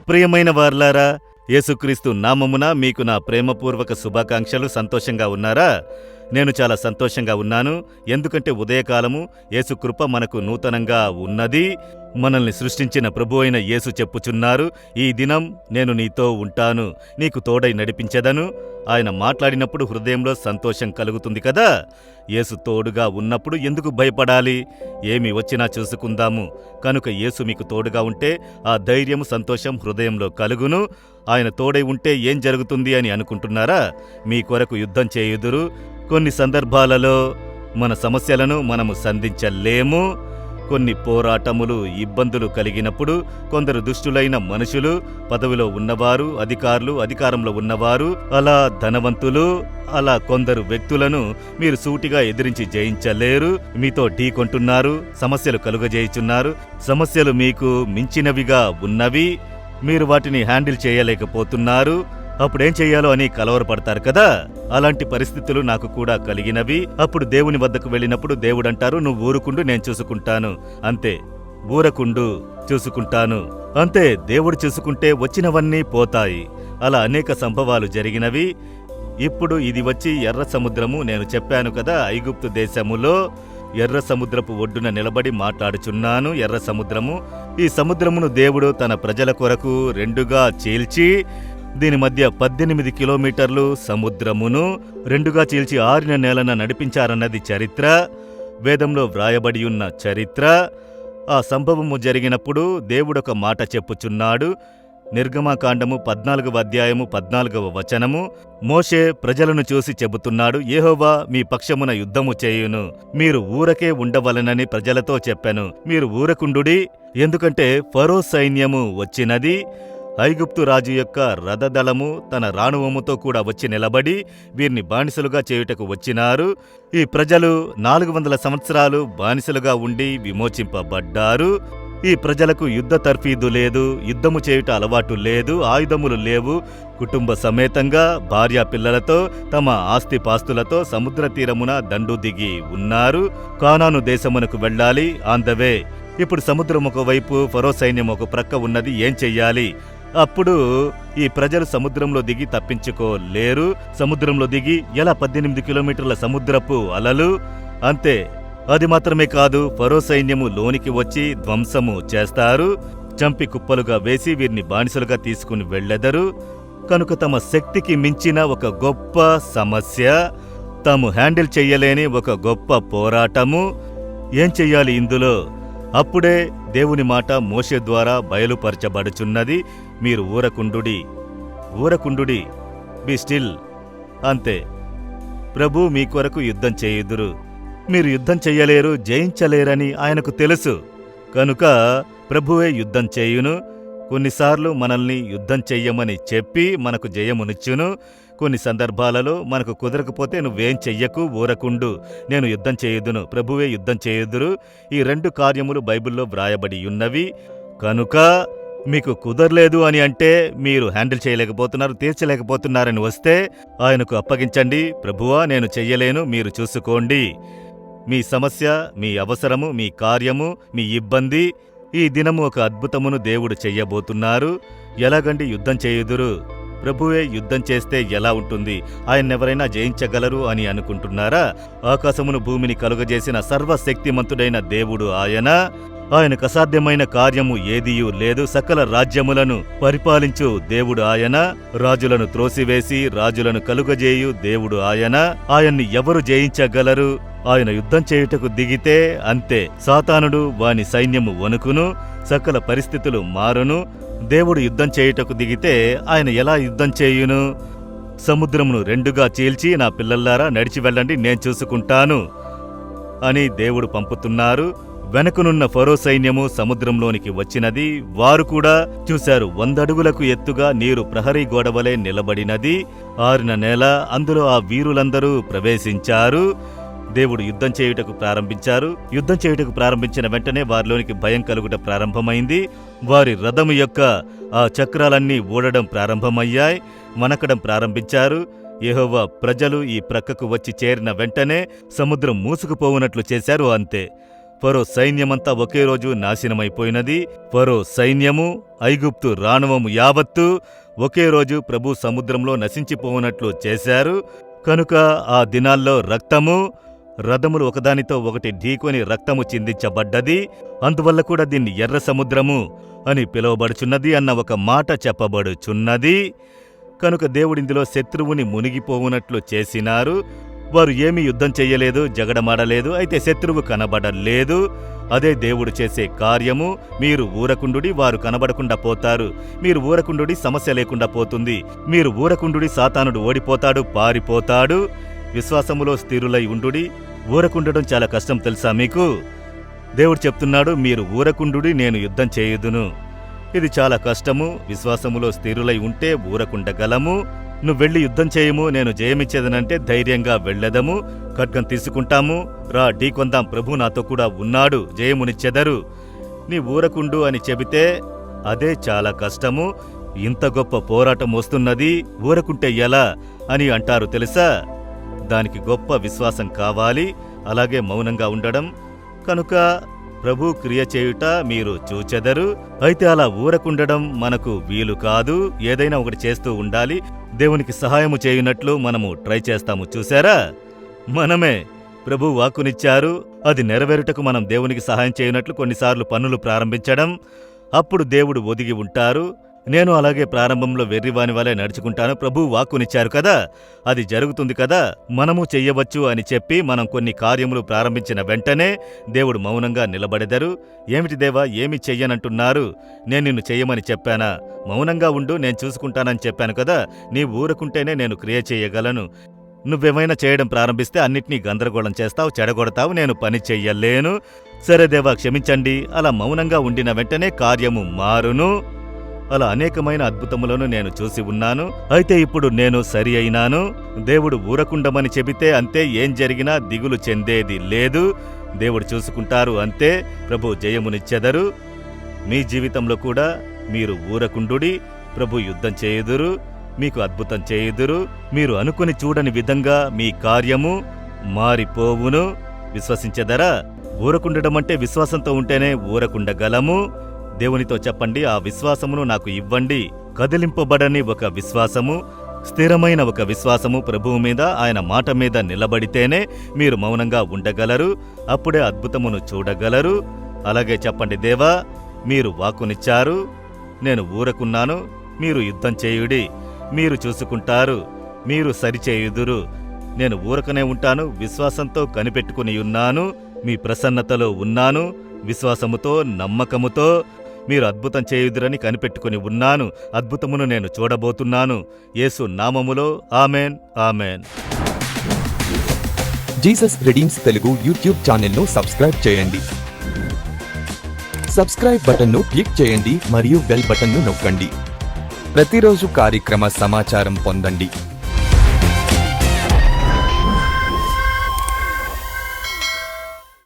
ప్రియమైన వారలారా, యేసుక్రీస్తు నామమున మీకు నా ప్రేమపూర్వక శుభాకాంక్షలు. సంతోషంగా ఉన్నారా? నేను చాలా సంతోషంగా ఉన్నాను. ఎందుకంటే ఉదయకాలము యేసు కృప మనకు నూతనంగా ఉన్నది. మనల్ని సృష్టించిన ప్రభు అయిన యేసు చెప్పుచున్నారు, ఈ దినం నేను నీతో ఉంటాను, నీకు తోడై నడిపించెదను. ఆయన మాట్లాడినప్పుడు హృదయంలో సంతోషం కలుగుతుంది కదా. యేసు తోడుగా ఉన్నప్పుడు ఎందుకు భయపడాలి? ఏమి వచ్చినా చూసుకుందాము. కనుక యేసు మీకు తోడుగా ఉంటే ఆ ధైర్యము, సంతోషం హృదయంలో కలుగును. ఆయన తోడై ఉంటే ఏం జరుగుతుంది అని అనుకుంటున్నారా? మీ కొరకు యుద్ధం చేయుదురు. కొన్ని సందర్భాలలో మన సమస్యలను మనము సంధించలేము. కొన్ని పోరాటములు, ఇబ్బందులు కలిగినప్పుడు కొందరు దుష్టులైన మనుషులు, పదవిలో ఉన్నవారు, అధికారులు, అధికారంలో ఉన్నవారు, అలా ధనవంతులు, అలా కొందరు వ్యక్తులను మీరు సూటిగా ఎదిరించి జయించలేరు. మీతో ఢీకొంటున్నారు, సమస్యలు కలుగజేయుచున్నారు. సమస్యలు మీకు మించినవిగా ఉన్నవి, మీరు వాటిని హ్యాండిల్ చేయలేకపోతున్నారు. అప్పుడేం చెయ్యాలో అని కలవరపడతారు కదా. అలాంటి పరిస్థితులు నాకు కూడా కలిగినవి. అప్పుడు దేవుని వద్దకు వెళ్ళినప్పుడు దేవుడంటారు, నువ్వు ఊరుకుండు, నేను చూసుకుంటాను. అంతే, ఊరకుండు, చూసుకుంటాను. అంతే, దేవుడు చూసుకుంటే వచ్చినవన్నీ పోతాయి. అలా అనేక సంభవాలు జరిగినవి. ఇప్పుడు ఇది వచ్చి ఎర్ర సముద్రము. నేను చెప్పాను కదా, ఐగుప్తు దేశములో ఎర్ర సముద్రపు ఒడ్డున నిలబడి మాట్లాడుచున్నాను. ఎర్ర సముద్రము, ఈ సముద్రమును దేవుడు తన ప్రజల కొరకు రెండుగా చీల్చి, దీని మధ్య 18 కిలోమీటర్లు సముద్రమును రెండుగా చీల్చి ఆరిన నేలన నడిపించారన్నది చరిత్ర, వేదంలో వ్రాయబడి ఉన్న చరిత్ర. ఆ సంభవము జరిగినప్పుడు దేవుడొక మాట చెప్పుచున్నాడు. నిర్గమకాండము 14వ అధ్యాయము 14వ వచనము. మోషే ప్రజలను చూసి చెబుతున్నాడు, యెహోవా మీ పక్షమున యుద్ధము చేయును, మీరు ఊరకే ఉండవలనని ప్రజలతో చెప్పెను. మీరు ఊరకుండుడి, ఎందుకంటే ఫరో సైన్యము వచ్చినది. ఐగుప్తు రాజు యొక్క రథదళము తన రాణువముతో కూడా వచ్చి నిలబడి వీరిని బానిసలుగా చేయుటకు వచ్చినారు. ఈ ప్రజలు 400 సంవత్సరాలు బానిసలుగా ఉండి విమోచింపబడ్డారు. ఈ ప్రజలకు యుద్ధ తర్ఫీదు లేదు, యుద్ధము చేయుట అలవాటు లేదు, ఆయుధములు లేవు. కుటుంబ సమేతంగా భార్యా పిల్లలతో, తమ ఆస్తిపాస్తులతో సముద్ర తీరమున దండు దిగి ఉన్నారు. కానాను దేశమునకు వెళ్ళాలి, ఆన్ ద వే. ఇప్పుడు సముద్రం ఒకవైపు, ఫరో సైన్యం ఒక ప్రక్క ఉన్నది. ఏం చెయ్యాలి? అప్పుడు ఈ ప్రజలు సముద్రంలో దిగి తప్పించుకోలేరు. సముద్రంలో దిగి ఎలా? 18 కిలోమీటర్ల సముద్రపు అలలు. అంతే, అది మాత్రమే కాదు, ఫరో సైన్యము లోనికి వచ్చి ధ్వంసము చేస్తారు. చంపి కుప్పలుగా వేసి వీరిని బానిసలుగా తీసుకుని వెళ్ళెదరు. కనుక తమ శక్తికి మించిన ఒక గొప్ప సమస్య, తాము హ్యాండిల్ చెయ్యలేని ఒక గొప్ప పోరాటము. ఏం చెయ్యాలి ఇందులో? అప్పుడే దేవుని మాట మోషే ద్వారా బయలుపరచబడుచున్నది. మీరు ఊరకుండుడి, ఊరకుండుడి, బి స్టిల్. అంతే, ప్రభు మీ కొరకు యుద్ధం చేయుదురు. మీరు యుద్ధం చెయ్యలేరు, జయించలేరని ఆయనకు తెలుసు. కనుక ప్రభువే యుద్ధం చేయును. కొన్నిసార్లు మనల్ని యుద్ధం చెయ్యమని చెప్పి మనకు జయమునిచ్చును. కొన్ని సందర్భాలలో మనకు కుదరకపోతే నువ్వేం చెయ్యకు, ఊరకుండు, నేను యుద్ధం చేయుదును, ప్రభువే యుద్ధం చేయుదురు. ఈ 2 కార్యములు బైబిల్లో వ్రాయబడి ఉన్నవి. కనుక మీకు కుదరలేదు అని అంటే, మీరు హ్యాండిల్ చేయలేకపోతున్నారు, తీర్చలేకపోతున్నారని వస్తే ఆయనకు అప్పగించండి. ప్రభువా, నేను చెయ్యలేను, మీరు చూసుకోండి. మీ సమస్య, మీ అవసరము, మీ కార్యము, మీ ఇబ్బంది, ఈ దినము ఒక అద్భుతమును దేవుడు చెయ్యబోతున్నారు. ఎలాగండి యుద్ధం చేయుదురు? ప్రభువే యుద్ధం చేస్తే ఎలా ఉంటుంది? ఆయన్నెవరైనా జయించగలరు అని అనుకుంటున్నారా? ఆకాశమును భూమిని కలుగజేసిన సర్వశక్తిమంతుడైన దేవుడు ఆయన. ఆయనకు అసాధ్యమైన కార్యము ఏదియూ లేదు. సకల రాజ్యములను పరిపాలించు దేవుడు ఆయన. రాజులను త్రోసివేసి రాజులను కలుగజేయు దేవుడు ఆయన. ఆయన్ని ఎవరు జయించగలరు? ఆయన యుద్ధం చేయుటకు దిగితే అంతే, సాతానుడు వాని సైన్యము వణుకును, సకల పరిస్థితులు మారును. దేవుడు యుద్ధం చేయుటకు దిగితే ఆయన ఎలా యుద్ధం చేయును? సముద్రమును రెండుగా చీల్చి, నా పిల్లల్లారా నడిచి వెళ్ళండి, నేను చూసుకుంటాను అని దేవుడు పంపుతున్నారు. వెనకనున్న ఫరో సైన్యము సముద్రంలోనికి వచ్చినది. వారు కూడా చూశారు. 100 అడుగులకు ఎత్తుగా నీరు ప్రహరీ గోడవలే నిలబడినది. ఆరిన నేల, అందులో ఆ వీరులందరూ ప్రవేశించారు. దేవుడు యుద్ధం చేయుటకు ప్రారంభించారు. యుద్ధం చేయుటకు ప్రారంభించిన వెంటనే వారిలోనికి భయం కలుగుట ప్రారంభమైంది. వారి రథము యొక్క ఆ చక్రాలన్నీ ఊడడం ప్రారంభమయ్యాయి, వణకడం ప్రారంభించారు. యెహోవా ప్రజలు ఈ ప్రక్కకు వచ్చి చేరిన వెంటనే సముద్రం మూసుకుపోవునట్లు చేశారు. అంతే, ఫరో సైన్యమంతా ఒకే రోజు నాశనమైపోయినది. ఫరో సైన్యము, ఐగుప్తు రాణవము యావత్తు ఒకే రోజు ప్రభు సముద్రంలో నశించిపోవునట్లు చేశారు. కనుక ఆ దినాల్లో రక్తము, రథములు ఒకదానితో ఒకటి ఢీకొని రక్తము చిందించబడ్డది. అందువల్ల కూడా దీన్ని ఎర్ర సముద్రము అని పిలువబడుచున్నది అన్న ఒక మాట చెప్పబడుచున్నది. కనుక దేవుడిందులో శత్రువుని మునిగిపోవునట్లు చేసినారు. వారు ఏమీ యుద్ధం చెయ్యలేదు, జగడమాడలేదు, అయితే శత్రువు కనబడలేదు. అదే దేవుడు చేసే కార్యము. మీరు ఊరకుండుడి, వారు కనబడకుండా పోతారు. మీరు ఊరకుండుడి, సమస్య లేకుండా పోతుంది. మీరు ఊరకుండుడి, సాతానుడు ఓడిపోతాడు, పారిపోతాడు. విశ్వాసములో స్థిరులై ఉండుడి. ఊరకుండడం చాలా కష్టం తెలుసా మీకు? దేవుడు చెప్తున్నాడు, మీరు ఊరకుండుడి, నేను యుద్ధం చేయుదును. ఇది చాలా కష్టము. విశ్వాసములో స్థిరులై ఉంటే ఊరకుండగలము. నువ్వెళ్ళి యుద్ధం చేయము, నేను జయమిచ్చేదనంటే ధైర్యంగా వెళ్ళెదము. ఖడ్గం తీసుకుంటాము, రా ఢీకొందాం, ప్రభు నాతో కూడా ఉన్నాడు, జయమునిచ్చెదరు. నీ ఊరకుండు అని చెబితే అదే చాలా కష్టము. ఇంత గొప్ప పోరాటం వస్తున్నది, ఊరకుంటే ఎలా అని అంటారు తెలుసా? దానికి గొప్ప విశ్వాసం కావాలి, అలాగే మౌనంగా ఉండడం. కనుక ప్రభు క్రియ చేయుట మీరు చూచెదరు. అయితే అలా ఊరకుండడం మనకు వీలు కాదు. ఏదైనా ఒకటి చేస్తూ ఉండాలి. దేవునికి సహాయము చేయునట్లు మనము ట్రై చేస్తాము. చూశారా? మనమే ప్రభు వాక్కునిచ్చారు, అది నెరవేరుటకు మనం దేవునికి సహాయం చేయునట్లు కొన్నిసార్లు పనులు ప్రారంభించడం. అప్పుడు దేవుడు ఒదిగి ఉంటారు. నేను అలాగే ప్రారంభంలో వెర్రివాని వలె నడుచుకుంటాను. ప్రభు వాక్కునిచ్చారు కదా, అది జరుగుతుంది కదా, మనము చెయ్యవచ్చు అని చెప్పి మనం కొన్ని కార్యములు ప్రారంభించిన వెంటనే దేవుడు మౌనంగా నిలబడెదరు. ఏమిటి దేవా, ఏమి చెయ్యనంటున్నారు? నేను నిన్ను చెయ్యమని చెప్పానా? మౌనంగా ఉండు, నేను చూసుకుంటానని చెప్పాను కదా. నీ ఊరుకుంటేనే నేను క్రియ చేయగలను. నువ్వేమైనా చేయడం ప్రారంభిస్తే అన్నిటినీ గందరగోళం చేస్తావు, చెడగొడతావు, నేను పని చెయ్యలేను. సరే దేవా, క్షమించండి. అలా మౌనంగా ఉండిన వెంటనే కార్యము మారును. అలా అనేకమైన అద్భుతములను నేను చూసి ఉన్నాను. అయితే ఇప్పుడు నేను సరి అయినాను. దేవుడు ఊరకుండమని చెబితే అంతే, ఏం జరిగినా దిగులు చెందేది లేదు. దేవుడు చూసుకుంటారు, అంతే. ప్రభు జయమునిచ్చెదరు. మీ జీవితంలో కూడా మీరు ఊరకుండుడి, ప్రభు యుద్ధం చేయుదురు, మీకు అద్భుతం చేయుదురు. మీరు అనుకుని చూడని విధంగా మీ కార్యము మారిపోవును. విశ్వసించెదరా? ఊరకుండడం అంటే విశ్వాసంతో ఉంటేనే ఊరకుండగలము. దేవునితో చెప్పండి, ఆ విశ్వాసమును నాకు ఇవ్వండి. కదిలింపబడని ఒక విశ్వాసము, స్థిరమైన ఒక విశ్వాసము ప్రభువు మీద, ఆయన మాట మీద నిలబడితేనే మీరు మౌనంగా ఉండగలరు. అప్పుడే అద్భుతమును చూడగలరు. అలాగే చెప్పండి, దేవా, మీరు వాక్కునిచ్చారు, నేను ఊరకున్నాను, మీరు యుద్ధం చేయుడి, మీరు చూసుకుంటారు, మీరు సరిచేయుదురు. నేను ఊరకనే ఉంటాను, విశ్వాసంతో కనిపెట్టుకుని ఉన్నాను, మీ ప్రసన్నతలో ఉన్నాను, విశ్వాసముతో, నమ్మకముతో మీరు అద్భుతం చేయుదురని కనిపెట్టుకుని ఉన్నాను. అద్భుతమును నేను చూడబోతున్నాను. యేసు నామములో amen, amen. Jesus redeems Telugu YouTube ఛానల్ను సబ్స్క్రైబ్ చేయండి. సబ్స్క్రైబ్ బటన్ను క్లిక్ చేయండి మరియు బెల్ బటన్ను నొక్కండి. ప్రతిరోజు కార్యక్రమ సమాచారం పొందండి.